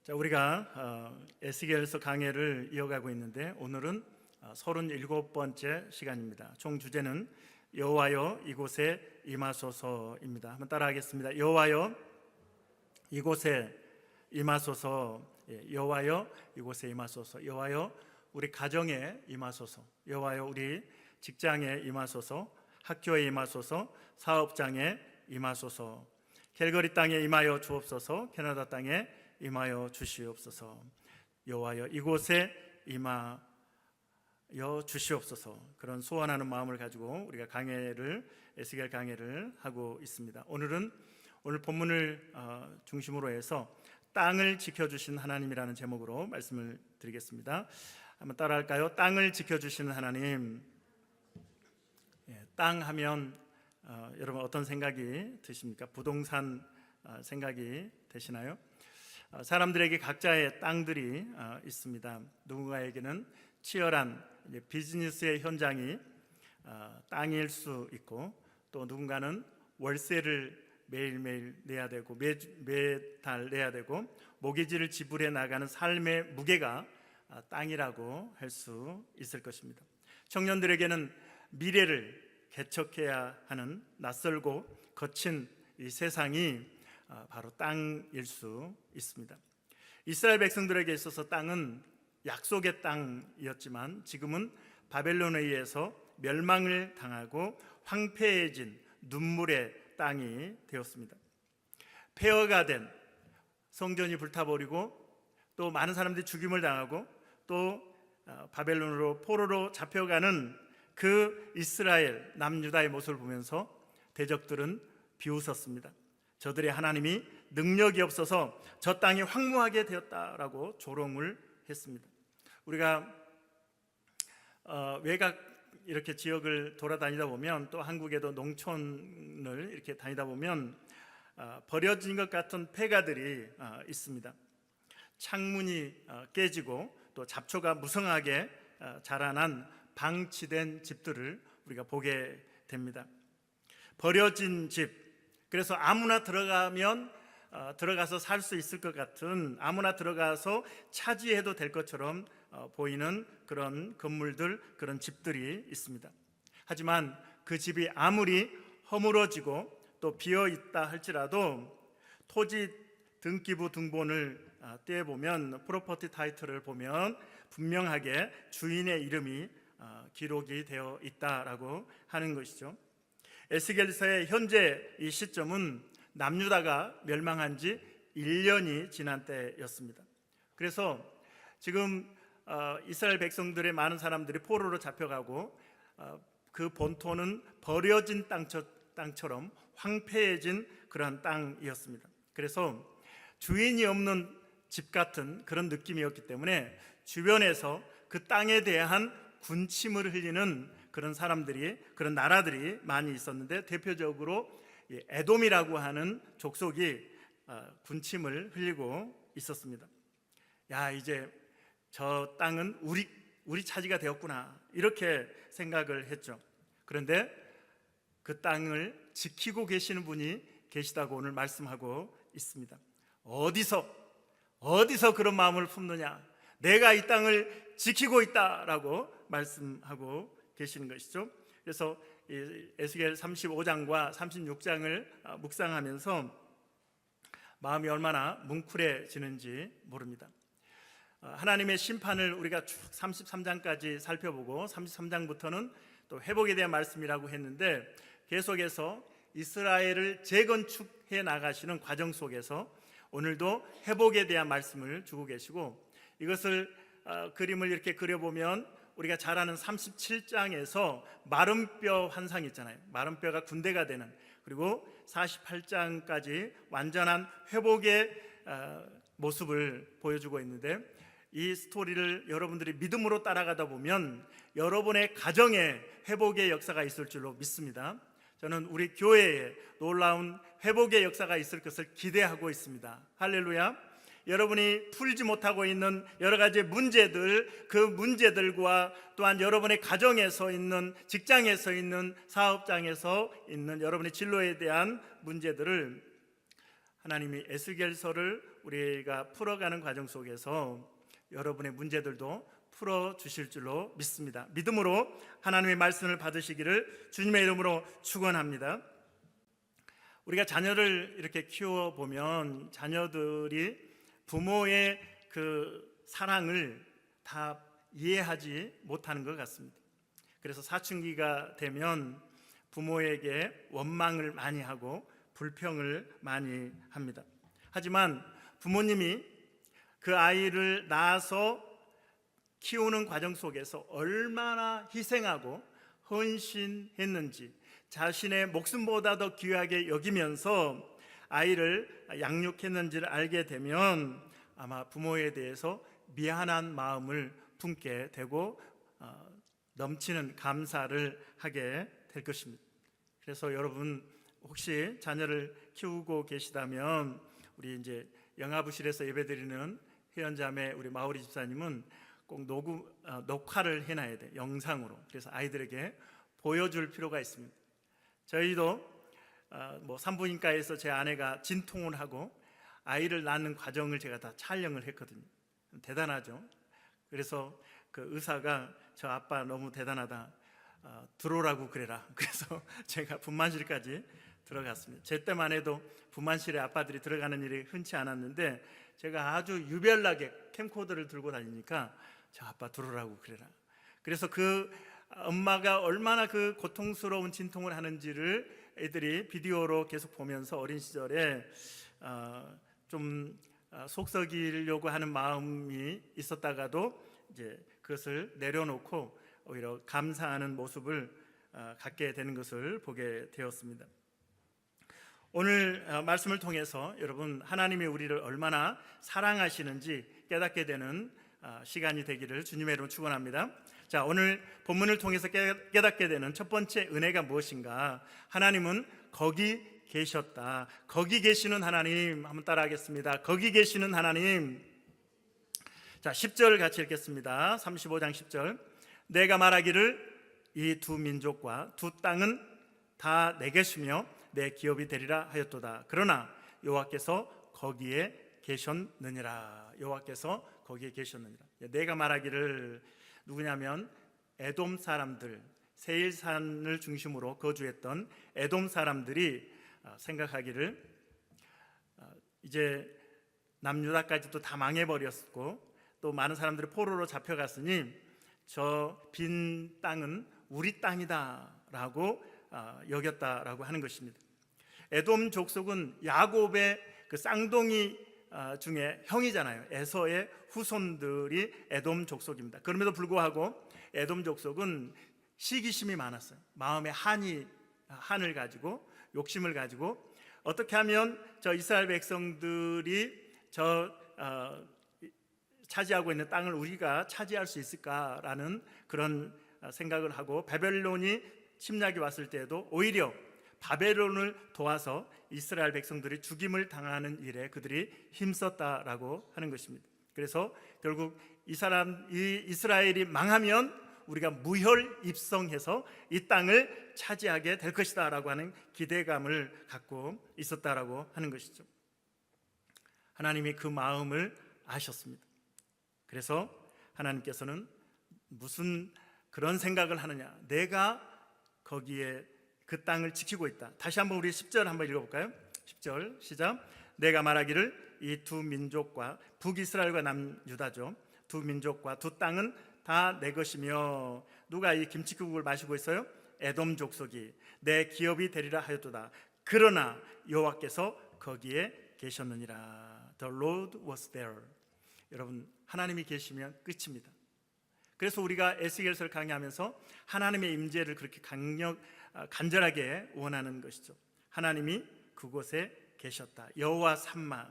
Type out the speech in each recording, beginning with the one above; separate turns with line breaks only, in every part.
자, 우리가 에스겔서 강해를 이어가고 있는데 오늘은 37번째 시간입니다. 총 주제는 여호와여 이곳에 임하소서입니다. 한번 따라하겠습니다. 여호와여 이곳에 임하소서. 여호와여 이곳에 임하소서. 여호와여 우리 가정에 임하소서. 여호와여 우리 직장에 임하소서. 학교에 임하소서. 사업장에 임하소서. 캘거리 땅에 임하여 주옵소서. 캐나다 땅에 임하여 주시옵소서. 여호와여 이곳에 임하여 주시옵소서. 그런 소원하는 마음을 가지고 우리가 에스겔 강해를 하고 있습니다. 오늘 본문을 중심으로 해서 땅을 지켜주신 하나님이라는 제목으로 말씀을 드리겠습니다. 한번 따라할까요? 땅을 지켜주시는 하나님. 땅 하면 여러분 어떤 생각이 드십니까? 부동산 생각이 되시나요? 사람들에게 각자의 땅들이 있습니다. 누군가에게는 치열한 비즈니스의 현장이 땅일 수 있고, 또 누군가는 월세를 매일매일 내야 되고 매달 내야 되고 모기지를 지불해 나가는 삶의 무게가 땅이라고 할 수 있을 것입니다. 청년들에게는 미래를 개척해야 하는 낯설고 거친 이 세상이 바로 땅일 수 있습니다. 이스라엘 백성들에게 있어서 땅은 약속의 땅이었지만 지금은 바벨론에 의해서 멸망을 당하고 황폐해진 눈물의 땅이 되었습니다. 폐허가 된 성전이 불타버리고 또 많은 사람들이 죽임을 당하고 또 바벨론으로 포로로 잡혀가는 그 이스라엘 남유다의 모습을 보면서 대적들은 비웃었습니다. 저들의 하나님이 능력이 없어서 저 땅이 황무하게 되었다라고 조롱을 했습니다. 우리가 외곽 이렇게 지역을 돌아다니다 보면, 또 한국에도 농촌을 이렇게 다니다 보면 버려진 것 같은 폐가들이 있습니다. 창문이 깨지고 또 잡초가 무성하게 자라난 방치된 집들을 우리가 보게 됩니다. 버려진 집, 그래서 아무나 들어가서 살 수 있을 것 같은, 아무나 들어가서 차지해도 될 것처럼 보이는 그런 건물들, 그런 집들이 있습니다. 하지만 그 집이 아무리 허물어지고 또 비어 있다 할지라도 토지 등기부 등본을 떼보면, 프로퍼티 타이틀을 보면 분명하게 주인의 이름이 기록이 되어 있다라고 하는 것이죠. 에스겔서의 현재 이 시점은 남유다가 멸망한 지 1년이 지난 때였습니다. 그래서 지금 이스라엘 백성들의 많은 사람들이 포로로 잡혀가고 그 본토는 버려진 땅처럼 황폐해진 그러한 땅이었습니다. 그래서 주인이 없는 집 같은 그런 느낌이었기 때문에 주변에서 그 땅에 대한 군침을 흘리는 그런 사람들이, 그런 나라들이 많이 있었는데, 대표적으로 에돔이라고 하는 족속이 군침을 흘리고 있었습니다. 야, 이제 저 땅은 우리 차지가 되었구나, 이렇게 생각을 했죠. 그런데 그 땅을 지키고 계시는 분이 계시다고 오늘 말씀하고 있습니다. 어디서 그런 마음을 품느냐? 내가 이 땅을 지키고 있다라고 말씀하고 계시는 것이죠. 그래서 에스겔 35장과 36장을 묵상하면서 마음이 얼마나 뭉클해지는지 모릅니다. 하나님의 심판을 우리가 쭉 33장까지 살펴보고 33장부터는 또 회복에 대한 말씀이라고 했는데, 계속해서 이스라엘을 재건축해 나가시는 과정 속에서 오늘도 회복에 대한 말씀을 주고 계시고, 이것을 그림을 이렇게 그려보면 우리가 잘 아는 37장에서 마른 뼈 환상이 있잖아요. 마른 뼈가 군대가 되는, 그리고 48장까지 완전한 회복의 모습을 보여주고 있는데, 이 스토리를 여러분들이 믿음으로 따라가다 보면 여러분의 가정에 회복의 역사가 있을 줄로 믿습니다. 저는 우리 교회에 놀라운 회복의 역사가 있을 것을 기대하고 있습니다. 할렐루야. 여러분이 풀지 못하고 있는 여러 가지 문제들, 그 문제들과 또한 여러분의 가정에서 있는, 직장에서 있는, 사업장에서 있는 여러분의 진로에 대한 문제들을 하나님이 에스겔서를 우리가 풀어가는 과정 속에서 여러분의 문제들도 풀어주실 줄로 믿습니다. 믿음으로 하나님의 말씀을 받으시기를 주님의 이름으로 축원합니다. 우리가 자녀를 이렇게 키워보면 자녀들이 부모의 그 사랑을 다 이해하지 못하는 것 같습니다. 그래서 사춘기가 되면 부모에게 원망을 많이 하고 불평을 많이 합니다. 하지만 부모님이 그 아이를 낳아서 키우는 과정 속에서 얼마나 희생하고 헌신했는지, 자신의 목숨보다 더 귀하게 여기면서 아이를 양육했는지를 알게 되면 아마 부모에 대해서 미안한 마음을 품게 되고 넘치는 감사를 하게 될 것입니다. 그래서 여러분 혹시 자녀를 키우고 계시다면 우리 이제 영아부실에서 예배드리는 회원자매 우리 마오리 집사님은 꼭 녹화를 해놔야 돼, 영상으로. 그래서 아이들에게 보여줄 필요가 있습니다. 저희도 산부인과에서 제 아내가 진통을 하고 아이를 낳는 과정을 제가 다 촬영을 했거든요. 대단하죠. 그래서 그 의사가 저 아빠 너무 대단하다, 들어오라고 그래라. 그래서 제가 분만실까지 들어갔습니다. 제 때만 해도 분만실에 아빠들이 들어가는 일이 흔치 않았는데 제가 아주 유별나게 캠코더를 들고 다니니까 저 아빠 들어오라고 그래라. 그래서 그 엄마가 얼마나 그 고통스러운 진통을 하는지를 애들이 비디오로 계속 보면서 어린 시절에 좀 속썩이려고 하는 마음이 있었다가도 이제 그것을 내려놓고 오히려 감사하는 모습을 갖게 되는 것을 보게 되었습니다. 오늘 말씀을 통해서 여러분 하나님이 우리를 얼마나 사랑하시는지 깨닫게 되는 시간이 되기를 주님의 이름으로 축원합니다. 자, 오늘 본문을 통해서 깨닫게 되는 첫 번째 은혜가 무엇인가? 하나님은 거기 계셨다. 거기 계시는 하나님, 한번 따라하겠습니다. 거기 계시는 하나님. 자, 10절 같이 읽겠습니다. 35장 10절. 내가 말하기를 이 두 민족과 두 땅은 다 내 것이며 내 기업이 되리라 하였도다. 그러나 여호와께서 거기에 계셨느니라. 여호와께서 거기에 계셨느니라. 내가 말하기를 누구냐면 에돔 사람들, 세일산을 중심으로 거주했던 에돔 사람들이 생각하기를 이제 남유다까지도 다 망해버렸고 또 많은 사람들이 포로로 잡혀갔으니 저 빈 땅은 우리 땅이다 라고 여겼다라고 하는 것입니다. 에돔 족속은 야곱의 그 쌍둥이 중에 형이잖아요. 에서의 후손들이 에돔 족속입니다. 그럼에도 불구하고 에돔 족속은 시기심이 많았어요. 마음에 한을 가지고 욕심을 가지고 어떻게 하면 저 이스라엘 백성들이 차지하고 있는 땅을 우리가 차지할 수 있을까라는 그런 생각을 하고 바벨론이 침략이 왔을 때에도 오히려 바벨론을 도와서 이스라엘 백성들이 죽임을 당하는 일에 그들이 힘썼다라고 하는 것입니다. 그래서 결국 이스라엘이 망하면 우리가 무혈 입성해서 이 땅을 차지하게 될 것이다라고 하는 기대감을 갖고 있었다라고 하는 것이죠. 하나님이 그 마음을 아셨습니다. 그래서 하나님께서는 무슨 그런 생각을 하느냐, 내가 거기에 그 땅을 지키고 있다. 다시 한번 우리 10절 한번 읽어볼까요? 10절 시작. 내가 말하기를 이 두 민족과 북이스라엘과 남유다죠, 두 민족과 두 땅은 다 내 것이며. 누가 이 김치국을 마시고 있어요? 에돔 족속이 내 기업이 되리라 하였도다. 그러나 여호와께서 거기에 계셨느니라. The Lord was there. 여러분 하나님이 계시면 끝입니다. 그래서 우리가 에스겔서를 강의하면서 하나님의 임재를 그렇게 간절하게 원하는 것이죠. 하나님이 그곳에 계셨다. 여호와 삼마.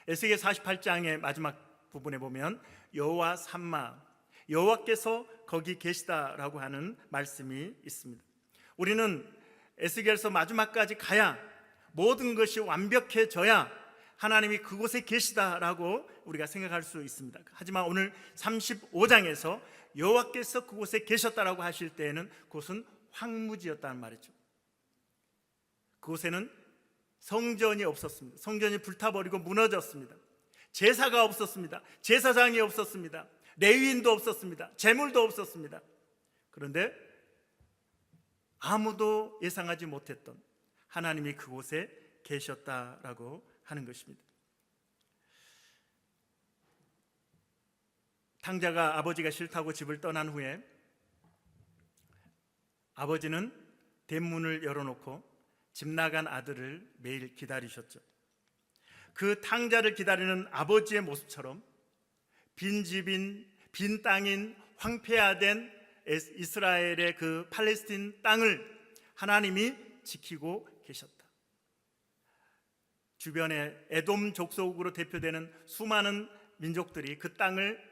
에스겔 48장의 마지막 부분에 보면 여호와 삼마, 여호와께서 거기 계시다라고 하는 말씀이 있습니다. 우리는 에스겔서 마지막까지 가야 모든 것이 완벽해져야 하나님이 그곳에 계시다라고 우리가 생각할 수 있습니다. 하지만 오늘 35장에서 여호와께서 그곳에 계셨다라고 하실 때에는 그곳은 황무지였다는 말이죠. 그곳에는 성전이 없었습니다. 성전이 불타버리고 무너졌습니다. 제사가 없었습니다. 제사장이 없었습니다. 레위인도 없었습니다. 제물도 없었습니다. 그런데 아무도 예상하지 못했던 하나님이 그곳에 계셨다라고 하는 것입니다. 탕자가 아버지가 싫다고 집을 떠난 후에 아버지는 대문을 열어놓고 집 나간 아들을 매일 기다리셨죠. 그 탕자를 기다리는 아버지의 모습처럼 빈집인 빈 땅인 황폐화된 이스라엘의 그 팔레스틴 땅을 하나님이 지키고 계셨다. 주변에 에돔 족속으로 대표되는 수많은 민족들이 그 땅을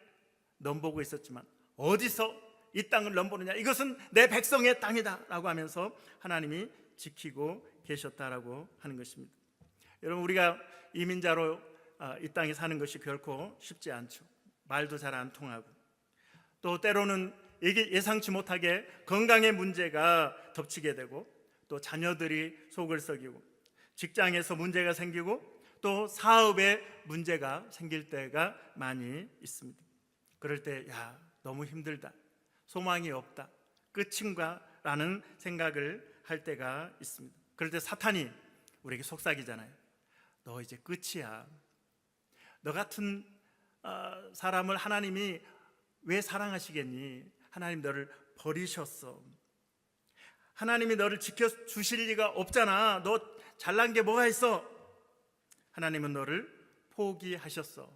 넘보고 있었지만 어디서 이 땅을 넘보느냐, 이것은 내 백성의 땅이다 라고 하면서 하나님이 지키고 계셨다라고 하는 것입니다. 여러분, 우리가 이민자로 이 땅에 사는 것이 결코 쉽지 않죠. 말도 잘 안 통하고 또 때로는 예상치 못하게 건강의 문제가 덮치게 되고 또 자녀들이 속을 썩이고 직장에서 문제가 생기고 또 사업에 문제가 생길 때가 많이 있습니다. 그럴 때 너무 힘들다, 소망이 없다, 끝인가 라는 생각을 할 때가 있습니다. 그럴 때 사탄이 우리에게 속삭이잖아요. 너 이제 끝이야. 너 같은 사람을 하나님이 왜 사랑하시겠니? 하나님 너를 버리셨어. 하나님이 너를 지켜주실 리가 없잖아. 너 잘난 게 뭐가 있어? 하나님은 너를 포기하셨어.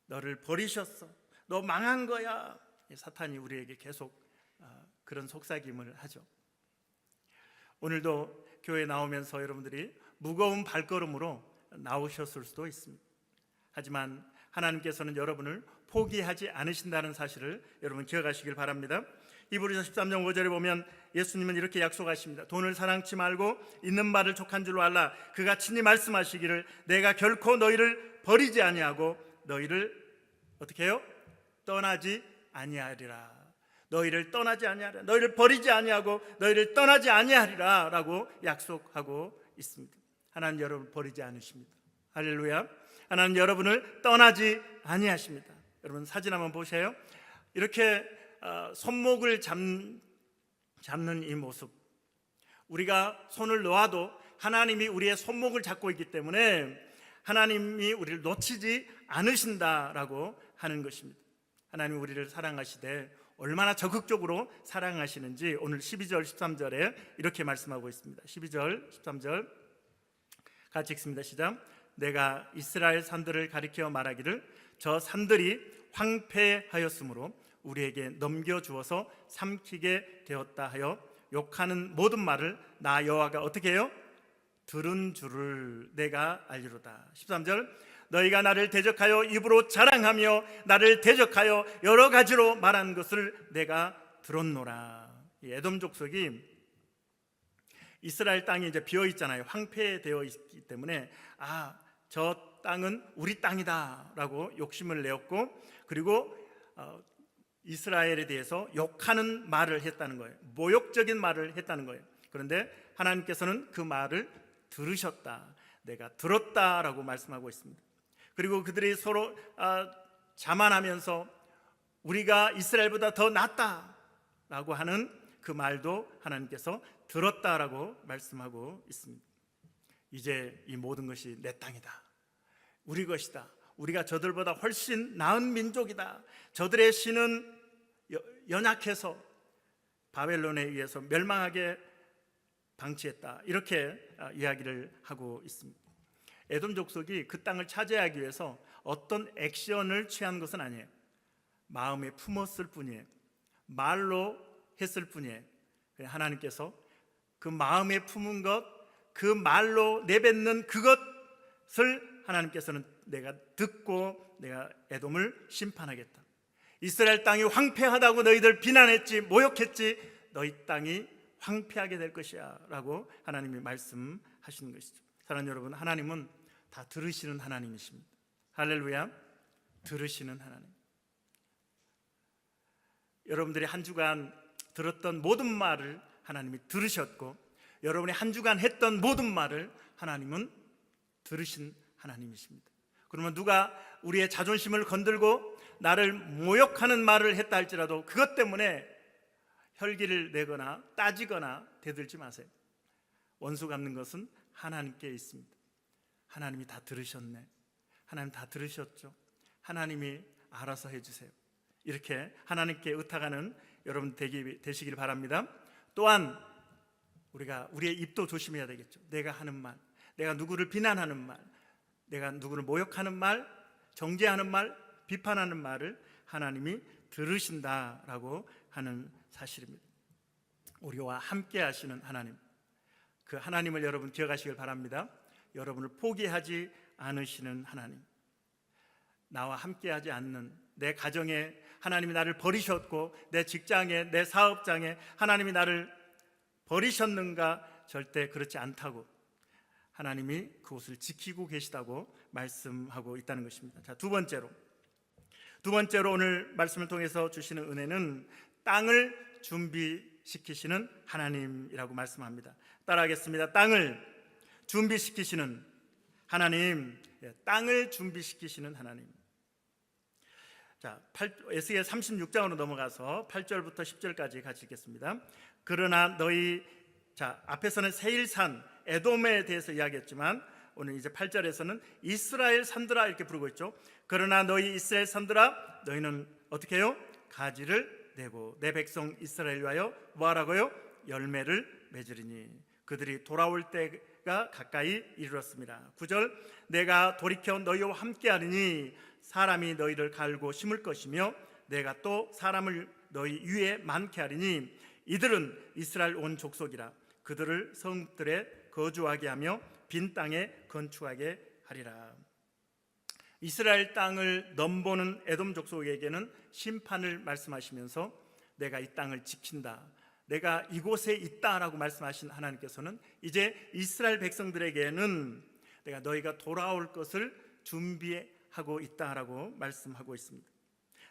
너를 버리셨어. 너 망한 거야. 사탄이 우리에게 계속 그런 속삭임을 하죠. 오늘도 교회에 나오면서 여러분들이 무거운 발걸음으로 나오셨을 수도 있습니다. 하지만 하나님께서는 여러분을 포기하지 않으신다는 사실을 여러분 기억하시길 바랍니다. 히브리서 13장 5절에 보면 예수님은 이렇게 약속하십니다. 돈을 사랑치 말고 있는 말을 족한 줄로 알라. 그가 친히 말씀하시기를 내가 결코 너희를 버리지 아니하고 너희를 어떻게 해요? 떠나지 아니하리라. 너희를 떠나지 아니하리라. 너희를 버리지 아니하고 너희를 떠나지 아니하리라 라고 약속하고 있습니다. 하나님 여러분을 버리지 않으십니다. 할렐루야. 하나님 여러분을 떠나지 아니하십니다. 여러분 사진 한번 보세요. 이렇게 손목을 잡는 이 모습, 우리가 손을 놓아도 하나님이 우리의 손목을 잡고 있기 때문에 하나님이 우리를 놓치지 않으신다라고 하는 것입니다. 하나님 우리를 사랑하시되 얼마나 적극적으로 사랑하시는지 오늘 12절 13절에 이렇게 말씀하고 있습니다. 12절 13절 같이 읽습니다. 시작. 내가 이스라엘 산들을 가리켜 말하기를 저 산들이 황폐하였으므로 우리에게 넘겨주어서 삼키게 되었다 하여 욕하는 모든 말을 나 여호와가 어떻게 해요? 들은 줄을 내가 알리로다. 13절 너희가 나를 대적하여 입으로 자랑하며 나를 대적하여 여러 가지로 말한 것을 내가 들었노라. 이 에돔 족속이 이스라엘 땅이 이제 비어 있잖아요. 황폐되어 있기 때문에 저 땅은 우리 땅이다라고 욕심을 내었고, 그리고 이스라엘에 대해서 욕하는 말을 했다는 거예요. 모욕적인 말을 했다는 거예요. 그런데 하나님께서는 그 말을 들으셨다, 내가 들었다라고 말씀하고 있습니다. 그리고 그들이 서로 자만하면서 우리가 이스라엘보다 더 낫다라고 하는 그 말도 하나님께서 들었다라고 말씀하고 있습니다. 이제 이 모든 것이 내 땅이다, 우리 것이다, 우리가 저들보다 훨씬 나은 민족이다, 저들의 신은 연약해서 바벨론에 의해서 멸망하게 방치했다, 이렇게 이야기를 하고 있습니다. 에돔 족속이 그 땅을 차지하기 위해서 어떤 액션을 취한 것은 아니에요. 마음에 품었을 뿐이에요. 말로 했을 뿐이에요. 하나님께서 그 마음에 품은 것, 그 말로 내뱉는 그것을 하나님께서는 내가 듣고 내가 에돔을 심판하겠다. 이스라엘 땅이 황폐하다고 너희들 비난했지, 모욕했지, 너희 땅이 황폐하게 될 것이야 라고 하나님이 말씀하시는 것이죠. 사랑하는 여러분, 하나님은 다 들으시는 하나님이십니다. 할렐루야. 들으시는 하나님. 여러분들이 한 주간 들었던 모든 말을 하나님이 들으셨고, 여러분이 한 주간 했던 모든 말을 하나님은 들으신 하나님이십니다. 그러면 누가 우리의 자존심을 건들고 나를 모욕하는 말을 했다 할지라도 그것 때문에 혈기를 내거나 따지거나 대들지 마세요. 원수 갚는 것은 하나님께 있습니다. 하나님이 다 들으셨네. 하나님 다 들으셨죠. 하나님이 알아서 해주세요. 이렇게 하나님께 의탁하는 여러분 되시길 바랍니다. 또한 우리가 우리의 입도 조심해야 되겠죠. 내가 하는 말, 내가 누구를 비난하는 말, 내가 누구를 모욕하는 말, 정죄하는 말, 비판하는 말을 하나님이 들으신다라고 하는 사실입니다. 우리와 함께 하시는 하나님, 그 하나님을 여러분 기억하시길 바랍니다. 여러분을 포기하지 않으시는 하나님, 나와 함께하지 않는 내 가정에 하나님이 나를 버리셨고 내 직장에 내 사업장에 하나님이 나를 버리셨는가? 절대 그렇지 않다고 하나님이 그곳을 지키고 계시다고 말씀하고 있다는 것입니다. 자, 두 번째로 오늘 말씀을 통해서 주시는 은혜는 땅을 준비시키시는 하나님이라고 말씀합니다. 따라하겠습니다. 땅을 준비시키시는 하나님, 땅을 준비시키시는 하나님. 자, 에스겔 36장으로 넘어가서 8절부터 10절까지 같이 읽겠습니다. 그러나 너희, 자, 앞에서는 세일산 에돔에 대해서 이야기했지만 오늘 이제 8절에서는 이스라엘 산들아 이렇게 부르고 있죠. 그러나 너희 이스라엘 산들아, 너희는 어떻게 해요? 가지를 내고 내 백성 이스라엘 위하여 뭐하라고요? 열매를 맺으리니 그들이 돌아올 때가 가까이 이르렀습니다. 9절, 내가 돌이켜 너희와 함께하리니 사람이 너희를 갈고 심을 것이며 내가 또 사람을 너희 위에 많게 하리니 이들은 이스라엘 온 족속이라 그들을 성읍들에 거주하게 하며 빈 땅에 건축하게 하리라. 이스라엘 땅을 넘보는 에돔 족속에게는 심판을 말씀하시면서 내가 이 땅을 지킨다, 내가 이곳에 있다라고 말씀하신 하나님께서는 이제 이스라엘 백성들에게는 내가 너희가 돌아올 것을 준비하고 있다라고 말씀하고 있습니다.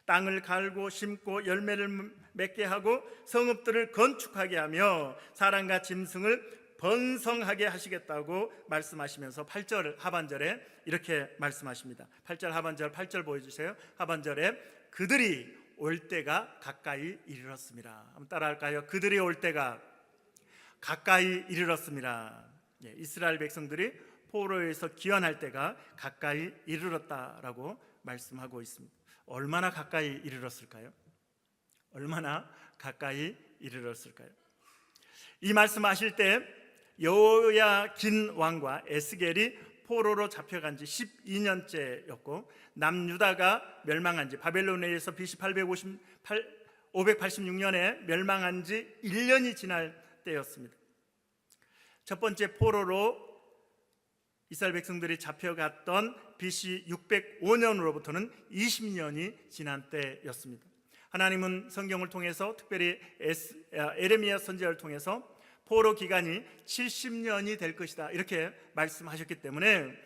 땅을 갈고 심고 열매를 맺게 하고 성읍들을 건축하게 하며 사람과 짐승을 번성하게 하시겠다고 말씀하시면서 8절 하반절에 이렇게 말씀하십니다. 8절 하반절, 8절 보여주세요. 하반절에 그들이 올 때가 가까이 이르렀습니다. 한번 따라할까요? 그들이 올 때가 가까이 이르렀습니다. 이스라엘 백성들이 포로에서 귀환할 때가 가까이 이르렀다라고 말씀하고 있습니다. 얼마나 가까이 이르렀을까요? 얼마나 가까이 이르렀을까요? 이 말씀하실 때 여호야긴 왕과 에스겔이 포로로 잡혀간 지 12년째였고 남유다가 멸망한 지 바벨론에 의해서 BC 586년에 멸망한 지 1년이 지날 때였습니다. 첫 번째 포로로 이스라엘 백성들이 잡혀갔던 BC 605년으로부터는 20년이 지난 때였습니다. 하나님은 성경을 통해서 특별히 에레미야 선지자를 통해서 포로 기간이 70년이 될 것이다 이렇게 말씀하셨기 때문에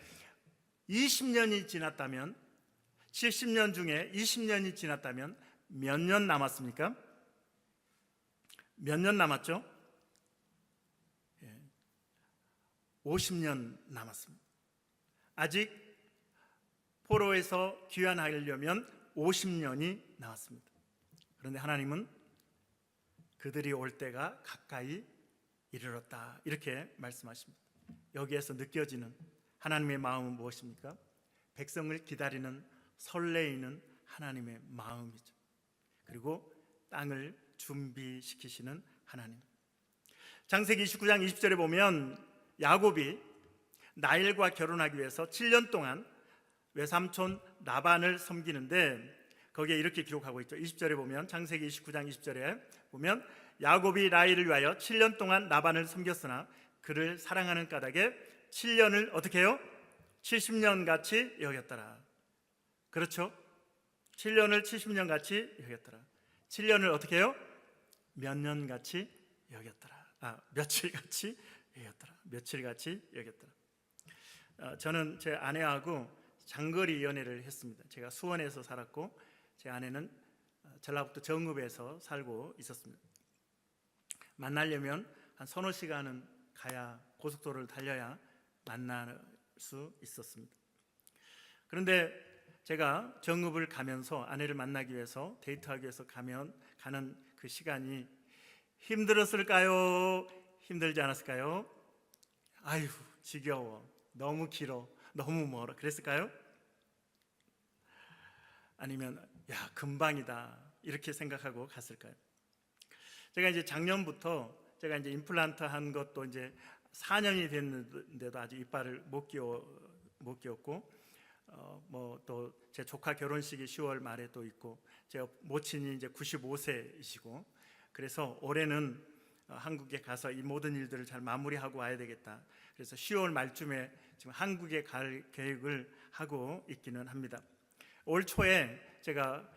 20년이 지났다면 70년 중에 20년이 지났다면 몇 년 남았습니까? 몇 년 남았죠? 50년 남았습니다. 아직 포로에서 귀환하려면 50년이 남았습니다. 그런데 하나님은 그들이 올 때가 가까이 이르렀다 이렇게 말씀하십니다. 여기에서 느껴지는 하나님의 마음은 무엇입니까? 백성을 기다리는 설레이는 하나님의 마음이죠. 그리고 땅을 준비시키시는 하나님. 창세기 29장 20절에 보면 야곱이 라헬과 결혼하기 위해서 7년 동안 외삼촌 라반을 섬기는데 거기에 이렇게 기록하고 있죠. 20절에 보면 창세기 29장 20절에 보면 야곱이 라헬을 위하여 7년 동안 라반을 섬겼으나 그를 사랑하는 까닭에 7년을 어떻게 해요? 70년 같이 여겼더라. 그렇죠? 7년을 70년 같이 여겼더라. 7년을 어떻게 해요? 몇 년 같이 여겼더라. 며칠 같이 여겼더라. 며칠 같이 여겼더라. 저는 제 아내하고 장거리 연애를 했습니다. 제가 수원에서 살았고 제 아내는 전라북도 정읍에서 살고 있었습니다. 만나려면 한 서너 시간은 가야 고속도로를 달려야 만날 수 있었습니다. 그런데 제가 정읍을 가면서 아내를 만나기 위해서 데이트하기 위해서 가는 그 시간이 힘들었을까요? 힘들지 않았을까요? 아유, 지겨워, 너무 길어, 너무 멀어, 그랬을까요? 아니면 야, 금방이다, 이렇게 생각하고 갔을까요? 제가 이제 작년부터 제가 이제 임플란트 한 것도 이제 4년이 됐는데도 아직 이빨을 못 끼웠고, 뭐 또 제 조카 결혼식이 10월 말에 또 있고, 제 모친이 이제 95세이시고, 그래서 올해는 한국에 가서 이 모든 일들을 잘 마무리하고 와야 되겠다. 그래서 10월 말쯤에 지금 한국에 갈 계획을 하고 있기는 합니다. 올 초에 제가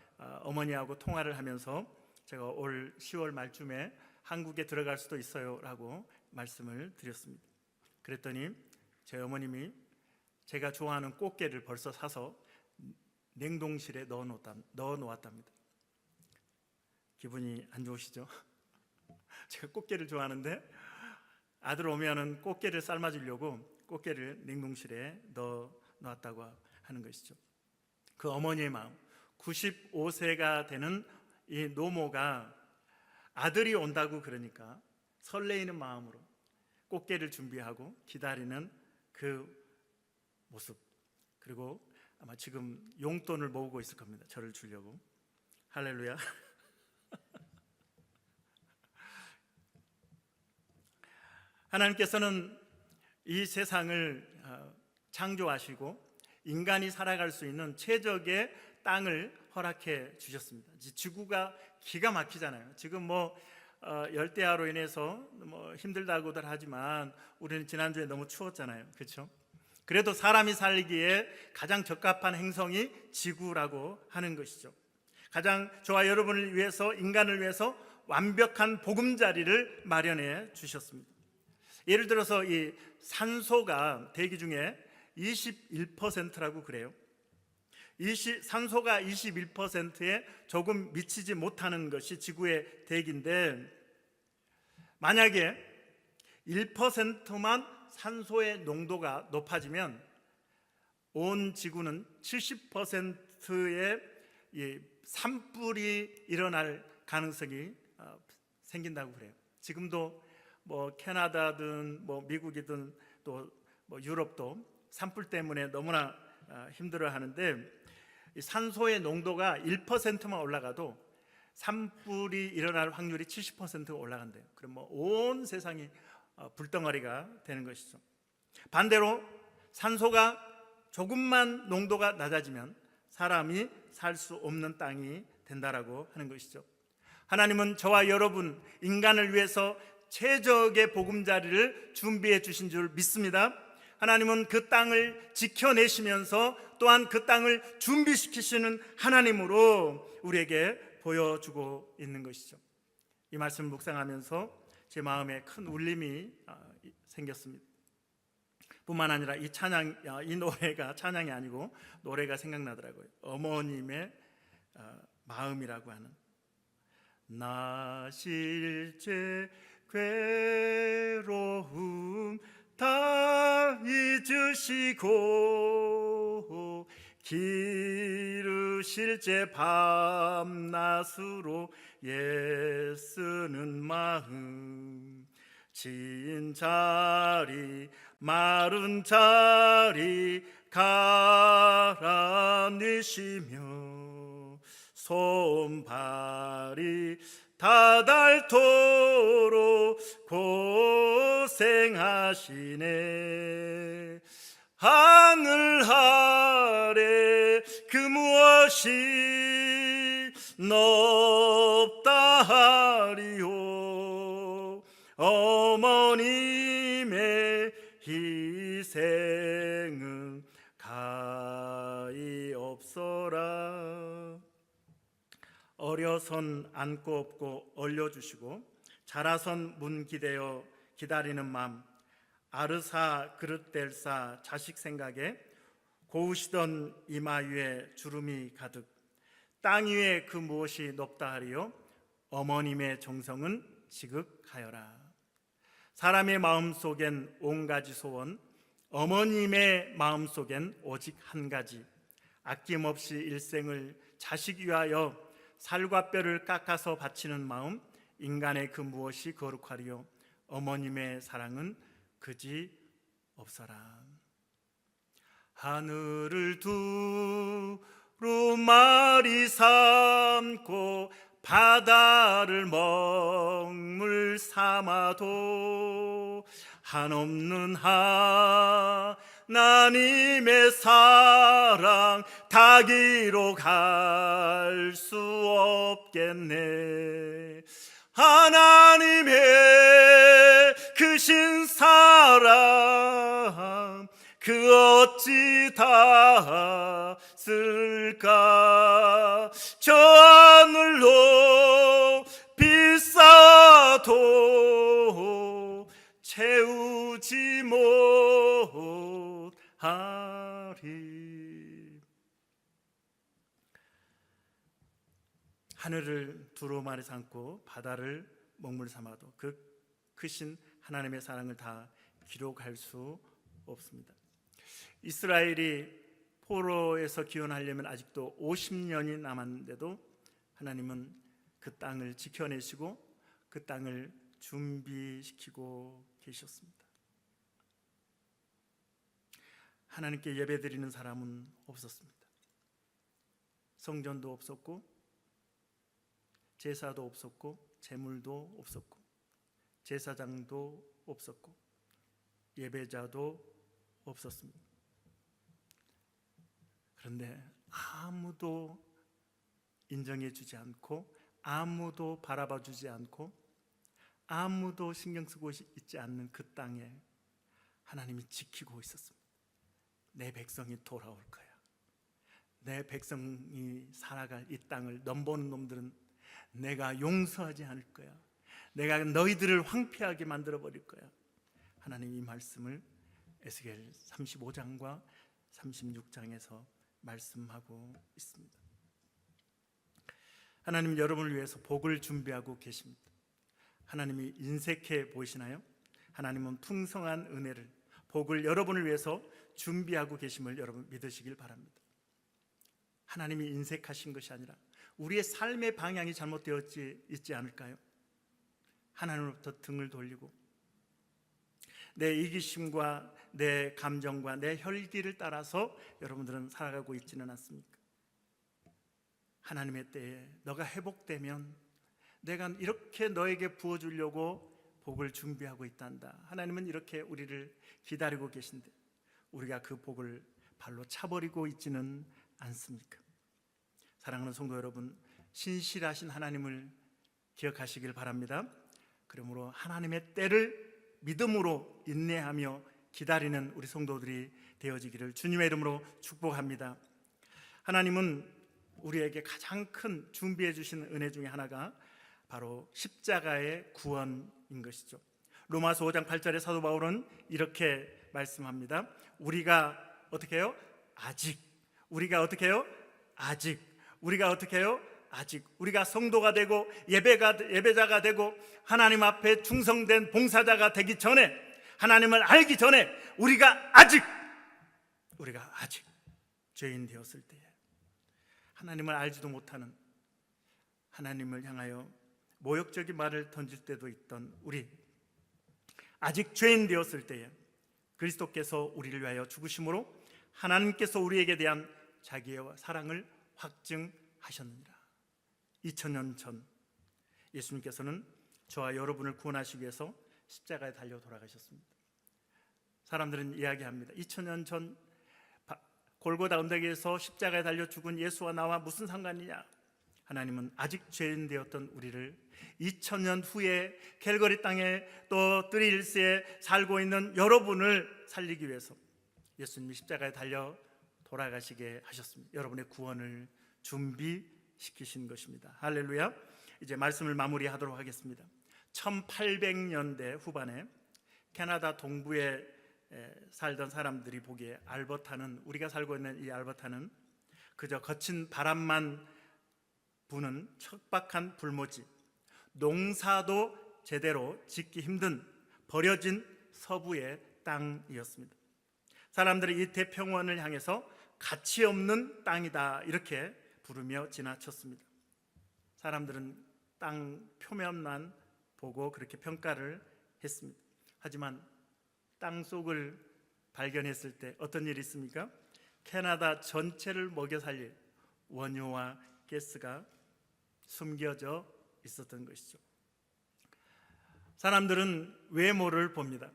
어머니하고 통화를 하면서 제가 올 10월 말쯤에 한국에 들어갈 수도 있어요 라고 말씀을 드렸습니다. 그랬더니 제 어머님이 제가 좋아하는 꽃게를 벌써 사서 냉동실에 넣어 놓았답니다. 기분이 안 좋으시죠? 제가 꽃게를 좋아하는데 아들 오면은 꽃게를 삶아주려고 꽃게를 냉동실에 넣어 놨다고 하는 것이죠. 그 어머니의 마음, 95세가 되는 이 노모가 아들이 온다고 그러니까 설레이는 마음으로 꽃게를 준비하고 기다리는 그 모습, 그리고 아마 지금 용돈을 모으고 있을 겁니다. 저를 주려고. 할렐루야. 하나님께서는 이 세상을 창조하시고 인간이 살아갈 수 있는 최적의 땅을 허락해 주셨습니다. 지구가 기가 막히잖아요. 지금 뭐 열대야로 인해서 뭐 힘들다고들 하지만 우리는 지난주에 너무 추웠잖아요. 그렇죠? 그래도 사람이 살기에 가장 적합한 행성이 지구라고 하는 것이죠. 가장 저와 여러분을 위해서, 인간을 위해서 완벽한 보금자리를 마련해 주셨습니다. 예를 들어서 이 산소가 대기 중에 21%라고 그래요. 산소가 21%에 조금 미치지 못하는 것이 지구의 대기인데, 만약에 1%만 산소의 농도가 높아지면 온 지구는 70%의 산불이 일어날 가능성이 생긴다고 그래요. 지금도 뭐 캐나다든 뭐 미국이든 또 뭐 유럽도 산불 때문에 너무나 힘들어 하는데, 이 산소의 농도가 1%만 올라가도 산불이 일어날 확률이 70%가 올라간대요. 그럼 뭐 온 세상이 불덩어리가 되는 것이죠. 반대로 산소가 조금만 농도가 낮아지면 사람이 살 수 없는 땅이 된다라고 하는 것이죠. 하나님은 저와 여러분 인간을 위해서 최적의 보금자리를 준비해 주신 줄 믿습니다. 하나님은 그 땅을 지켜내시면서 또한 그 땅을 준비시키시는 하나님으로 우리에게 보여주고 있는 것이죠. 이 말씀 묵상하면서 제 마음에 큰 울림이 생겼습니다. 뿐만 아니라 이 노래가 찬양이 아니고 노래가 생각나더라고요. 어머님의 마음이라고 하는, 나 실제 괴로움 다 잊으시고 기르실제 밤낮으로 애쓰는 마음, 진 자리 마른 자리 갈아내시며 손발이 다닳도록 고생하시네. 하늘 아래 그 무엇이 높다 하리요. 어머님의 희생은 가히 없어라. 어려선 안고 업고 얼려주시고 자라선 문 기대어 기다리는 마음, 아르사 그릇댈사 자식 생각에 고우시던 이마 위에 주름이 가득, 땅 위에 그 무엇이 높다 하리요. 어머님의 정성은 지극하여라. 사람의 마음속엔 온가지 소원, 어머님의 마음속엔 오직 한 가지, 아낌없이 일생을 자식 위하여 살과 뼈를 깎아서 바치는 마음, 인간의 그 무엇이 거룩하리요. 어머님의 사랑은 그지 없어라. 하늘을 두루마리 삼고 바다를 먹물 삼아도 한없는 하나님의 사랑 닿기로 갈 수 없겠네. 하나님의 크신 사랑 그 어찌 닿았을까. 저 하늘로 비싸도 채우지 못하리. 하늘을 두루마리 삼고 바다를 먹물 삼아도 그 크신 하나님의 사랑을 다 기록할 수 없습니다. 이스라엘이 포로에서 기원하려면 아직도 50년이 남았는데도 하나님은 그 땅을 지켜내시고 그 땅을 준비시키고 계셨습니다. 하나님께 예배드리는 사람은 없었습니다. 성전도 없었고 제사도 없었고 제물도 없었고 제사장도 없었고 예배자도 없었습니다. 그런데 아무도 인정해 주지 않고 아무도 바라봐 주지 않고 아무도 신경 쓰고 있지 않는 그 땅에 하나님이 지키고 있었습니다. 내 백성이 돌아올 거야. 내 백성이 살아갈 이 땅을 넘보는 놈들은 내가 용서하지 않을 거야. 내가 너희들을 황폐하게 만들어 버릴 거야. 하나님 이 말씀을 에스겔 35장과 36장에서 말씀하고 있습니다. 하나님 여러분을 위해서 복을 준비하고 계십니다. 하나님이 인색해 보이시나요? 하나님은 풍성한 은혜를, 복을 여러분을 위해서 준비하고 계심을 여러분 믿으시길 바랍니다. 하나님이 인색하신 것이 아니라 우리의 삶의 방향이 잘못되어 있지 않을까요? 하나님으로부터 등을 돌리고 내 이기심과 내 감정과 내 혈기를 따라서 여러분들은 살아가고 있지는 않습니까? 하나님의 때에 너가 회복되면 내가 이렇게 너에게 부어주려고 복을 준비하고 있단다. 하나님은 이렇게 우리를 기다리고 계신데 우리가 그 복을 발로 차버리고 있지는 않습니까? 사랑하는 성도 여러분, 신실하신 하나님을 기억하시길 바랍니다. 그러므로 하나님의 때를 믿음으로 인내하며 기다리는 우리 성도들이 되어지기를 주님의 이름으로 축복합니다. 하나님은 우리에게 가장 큰 준비해 주신 은혜 중에 하나가 바로 십자가의 구원인 것이죠. 로마서 5장 8절에 사도 바울은 이렇게 말씀합니다. 우리가 어떻게 해요? 아직. 우리가 어떻게 해요? 아직. 우리가 어떻게 해요? 아직. 우리가 성도가 되고 예배자가 되고 하나님 앞에 충성된 봉사자가 되기 전에, 하나님을 알기 전에 우리가 아직 죄인 되었을 때에, 하나님을 알지도 못하는, 하나님을 향하여 모욕적인 말을 던질 때도 있던 우리, 아직 죄인 되었을 때에 그리스도께서 우리를 위하여 죽으심으로 하나님께서 우리에게 대한 자기의 사랑을 확증하셨느니라. 2000년 전 예수님께서는 저와 여러분을 구원하시기 위해서 십자가에 달려 돌아가셨습니다. 사람들은 이야기합니다. 2000년 전 골고다 언덕에서 십자가에 달려 죽은 예수와 나와 무슨 상관이냐? 하나님은 아직 죄인 되었던 우리를 2000년 후에 캘거리 땅에 또 뜨리힐스에 살고 있는 여러분을 살리기 위해서 예수님이 십자가에 달려 돌아가시게 하셨습니다. 여러분의 구원을 준비시키신 것입니다. 할렐루야. 이제 말씀을 마무리하도록 하겠습니다. 1800년대 후반에 캐나다 동부에 살던 사람들이 보기에 알버타는, 우리가 살고 있는 이 알버타는 그저 거친 바람만 부는 척박한 불모지, 농사도 제대로 짓기 힘든 버려진 서부의 땅이었습니다. 사람들이 이 대평원을 향해서 가치 없는 땅이다 이렇게 부르며 지나쳤습니다. 사람들은 땅 표면만 보고 그렇게 평가를 했습니다. 하지만 땅 속을 발견했을 때 어떤 일이 있습니까? 캐나다 전체를 먹여 살릴 원유와 가스가 숨겨져 있었던 것이죠. 사람들은 외모를 봅니다.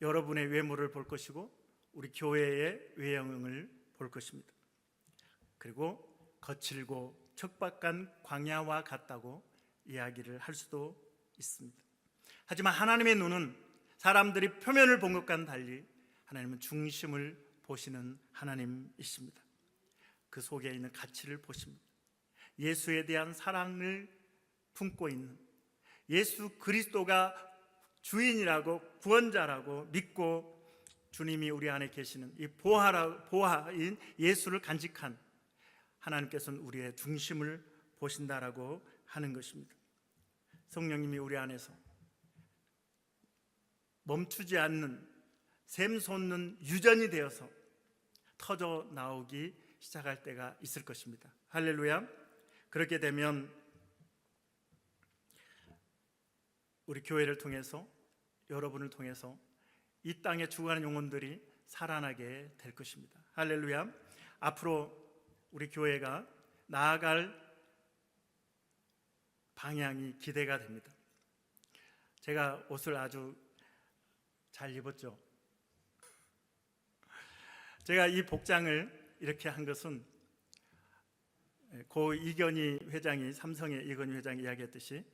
여러분의 외모를 볼 것이고 우리 교회의 외형을 볼 것입니다. 그리고 거칠고 척박한 광야와 같다고 이야기를 할 수도 있습니다. 하지만 하나님의 눈은 사람들이 표면을 본 것과는 달리 하나님은 중심을 보시는 하나님이십니다. 그 속에 있는 가치를 보십니다. 예수에 대한 사랑을 품고 있는, 예수 그리스도가 주인이라고 구원자라고 믿고 주님이 우리 안에 계시는 이 보화인 예수를 간직한 하나님께서는 우리의 중심을 보신다라고 하는 것입니다. 성령님이 우리 안에서 멈추지 않는 샘솟는 유전이 되어서 터져 나오기 시작할 때가 있을 것입니다. 할렐루야. 그렇게 되면 우리 교회를 통해서, 여러분을 통해서 이 땅에 죽어가는 영혼들이 살아나게 될 것입니다. 할렐루야. 앞으로 우리 교회가 나아갈 방향이 기대가 됩니다. 제가 옷을 아주 잘 입었죠. 제가 이 복장을 이렇게 한 것은 고 이건희 회장이, 삼성의 이건희 회장이 이야기했듯이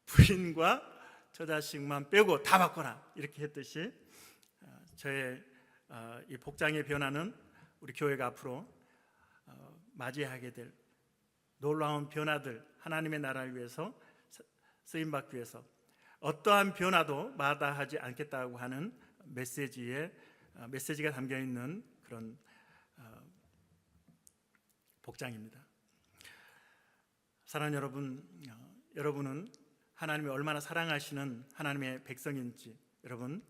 부인과 저 자식만 빼고 다 바꿔라 이렇게 했듯이 저의 이 복장의 변화는 우리 교회가 앞으로 맞이하게 될 놀라운 변화들, 하나님의 나라를 위해서 쓰임받기 위해서 어떠한 변화도 마다하지 않겠다고 하는 메시지가 담겨있는 그런 복장입니다. 사랑하는 여러분, 여러분은 하나님이 얼마나 사랑하시는 하나님의 백성인지 여러분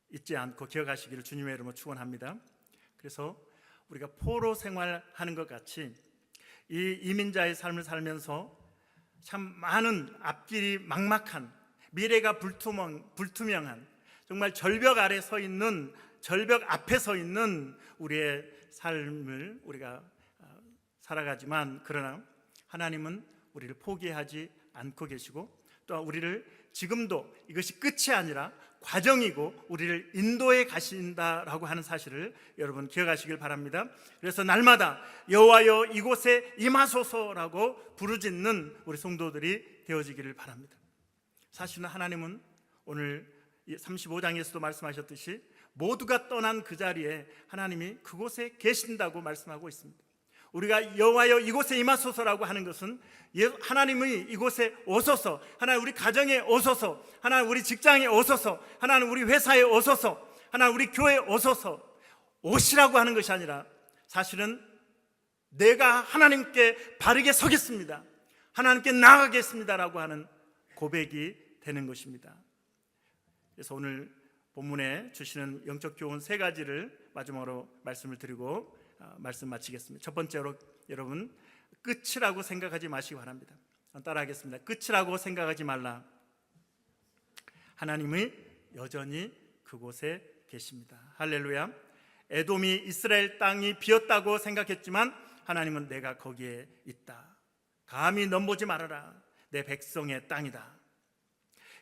잊지 않고 기억하시기를 주님의 이름으로 축원합니다. 그래서 우리가 포로 생활하는 것 같이 이 이민자의 삶을 살면서 참 많은 앞길이 막막한, 미래가 불투명한, 정말 절벽 아래 서 있는, 절벽 앞에 서 있는 우리의 삶을 우리가 살아가지만, 그러나 하나님은 우리를 포기하지 않고 계시고 또 우리를 지금도 이것이 끝이 아니라 과정이고 우리를 인도해 가신다라고 하는 사실을 여러분 기억하시길 바랍니다. 그래서 날마다 여호와여 이곳에 임하소서라고 부르짖는 우리 성도들이 되어지기를 바랍니다. 사실은 하나님은 오늘 35장에서도 말씀하셨듯이 모두가 떠난 그 자리에 하나님이 그곳에 계신다고 말씀하고 있습니다. 우리가 여호와여 이곳에 임하소서라고 하는 것은 하나님이 이곳에 오소서, 하나님 우리 가정에 오소서, 하나님 우리 직장에 오소서, 하나님 우리 회사에 오소서, 하나님 우리 교회에 오소서 오시라고 하는 것이 아니라 사실은 내가 하나님께 바르게 서겠습니다, 하나님께 나아가겠습니다라고 하는 고백이 되는 것입니다. 그래서 오늘 본문에 주시는 영적 교훈 3가지를 마지막으로 말씀을 드리고 말씀 마치겠습니다. 첫 번째로 여러분, 끝이라고 생각하지 마시기 바랍니다. 따라하겠습니다. 끝이라고 생각하지 말라. 하나님이 여전히 그곳에 계십니다. 할렐루야. 에돔이 이스라엘 땅이 비었다고 생각했지만 하나님은 내가 거기에 있다. 감히 넘보지 말아라. 내 백성의 땅이다.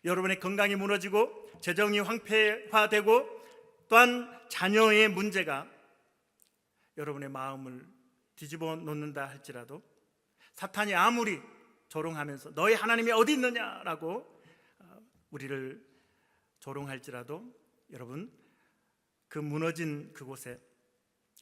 여러분의 건강이 무너지고 재정이 황폐화되고 또한 자녀의 문제가 여러분의 마음을 뒤집어 놓는다 할지라도, 사탄이 아무리 조롱하면서 너희 하나님이 어디 있느냐라고 우리를 조롱할지라도 여러분 그 무너진 그곳에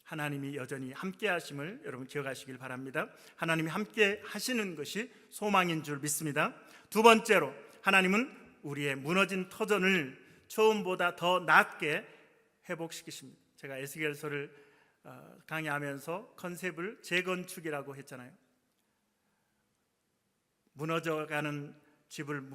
하나님이 여전히 함께 하심을 여러분 기억하시길 바랍니다. 하나님이 함께 하시는 것이 소망인 줄 믿습니다. 두 번째로 하나님은 우리의 무너진 터전을 처음보다 더 낫게 회복시키십니다. 제가 에스겔서를 강의하면서 컨셉을 재건축이라고 했잖아요. 무너져가는 집을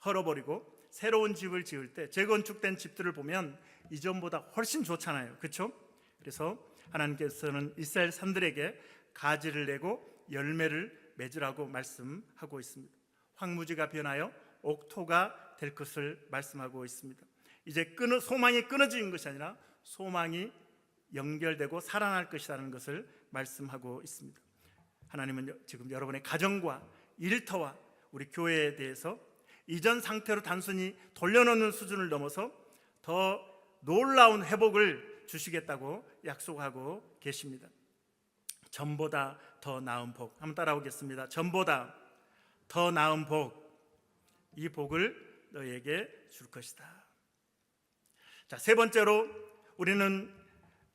헐어버리고 새로운 집을 지을 때 재건축된 집들을 보면 이전보다 훨씬 좋잖아요. 그렇죠? 그래서 하나님께서는 이스라엘 산들에게 가지를 내고 열매를 맺으라고 말씀하고 있습니다. 황무지가 변하여 옥토가 될 것을 말씀하고 있습니다. 이제 소망이 끊어지는 것이 아니라 소망이 연결되고 살아날 것이라는 것을 말씀하고 있습니다. 하나님은 지금 여러분의 가정과 일터와 우리 교회에 대해서 이전 상태로 단순히 돌려놓는 수준을 넘어서 더 놀라운 회복을 주시겠다고 약속하고 계십니다. 전보다 더 나은 복, 한번 따라오겠습니다. 전보다 더 나은 복, 이 복을 너에게 줄 것이다. 자, 세 번째로 우리는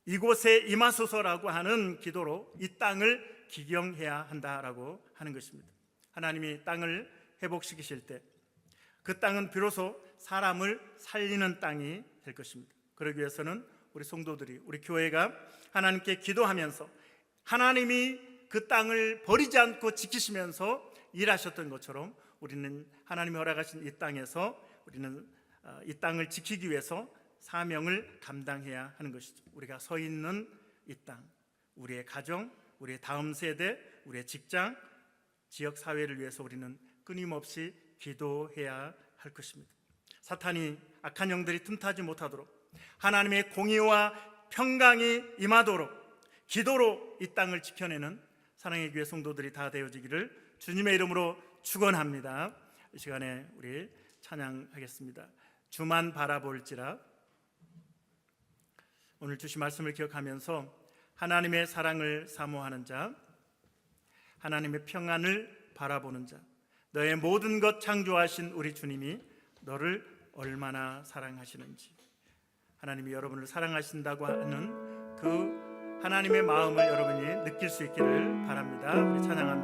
이곳에 임하소서라고 하는 기도로 이 땅을 기경해야 한다라고 하는 것입니다. 하나님이 땅을 회복시키실 때 그 땅은 비로소 사람을 살리는 땅이 될 것입니다. 그러기 위해서는 우리 성도들이, 우리 교회가 하나님께 기도하면서 하나님이 그 땅을 버리지 않고 지키시면서 일하셨던 것처럼 우리는 하나님이 허락하신 이 땅에서 우리는 이 땅을 지키기 위해서 사명을 감당해야 하는 것이죠. 우리가 서 있는 이 땅, 우리의 가정, 우리의 다음 세대, 우리의 직장, 지역 사회를 위해서 우리는 끊임없이 기도해야 할 것입니다. 사탄이 악한 영들이 틈타지 못하도록 하나님의 공의와 평강이 임하도록 기도로 이 땅을 지켜내는 사랑의 교회 성도들이 다 되어지기를 주님의 이름으로 축원합니다. 이 시간에 우리 찬양하겠습니다. 주만 바라볼지라. 오늘 주신 말씀을 기억하면서 하나님의 사랑을 사모하는 자, 하나님의 평안을 바라보는 자, 너의 모든 것 창조하신 우리 주님이 너를 얼마나 사랑하시는지, 하나님이 여러분을 사랑하신다고 하는 그 하나님의 마음을 여러분이 느낄 수 있기를 바랍니다. 우리 찬양합니다.